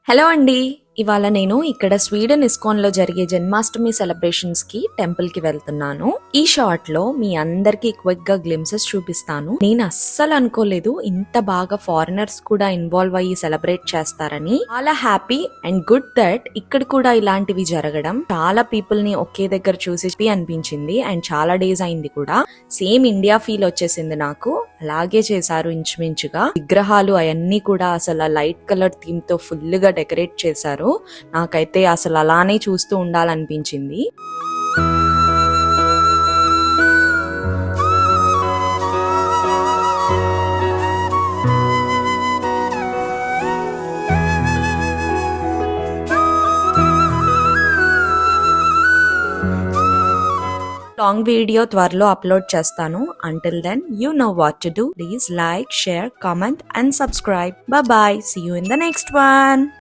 Hello అండి. ఇవాళ నేను ఇక్కడ స్వీడన్ ఇస్కాన్ లో జరిగే జన్మాష్టమి సెలబ్రేషన్స్ కి టెంపుల్ కి వెళ్తున్నాను. ఈ షార్ట్ లో మీ అందరికి క్విక్ గా గ్లిమ్సెస్ చూపిస్తాను. నేను అస్సలు అనుకోలేదు ఇంత బాగా ఫారినర్స్ కూడా ఇన్వాల్వ్ అయ్యి సెలబ్రేట్ చేస్తారని. చాలా హ్యాపీ అండ్ గుడ్ దట్ ఇక్కడ కూడా ఇలాంటివి జరగడం. చాలా పీపుల్ ని ఒకే దగ్గర చూసి అనిపించింది అండ్ చాలా డేస్ అయింది కూడా. సేమ్ ఇండియా ఫీల్ వచ్చేసింది నాకు. అలాగే చేశారు ఇంచుమించుగా. విగ్రహాలు అవన్నీ కూడా అసలు లైట్ కలర్ థీమ్ తో ఫుల్ గా డెకరేట్ చేశారు. నాకైతే అసలు అలానే చూస్తూ ఉండాలనిపించింది. లాంగ్ వీడియో త్వరలో అప్లోడ్ చేస్తాను. Until then, you know what to do. Please like, share, comment and subscribe. Bye bye. See you in the next one.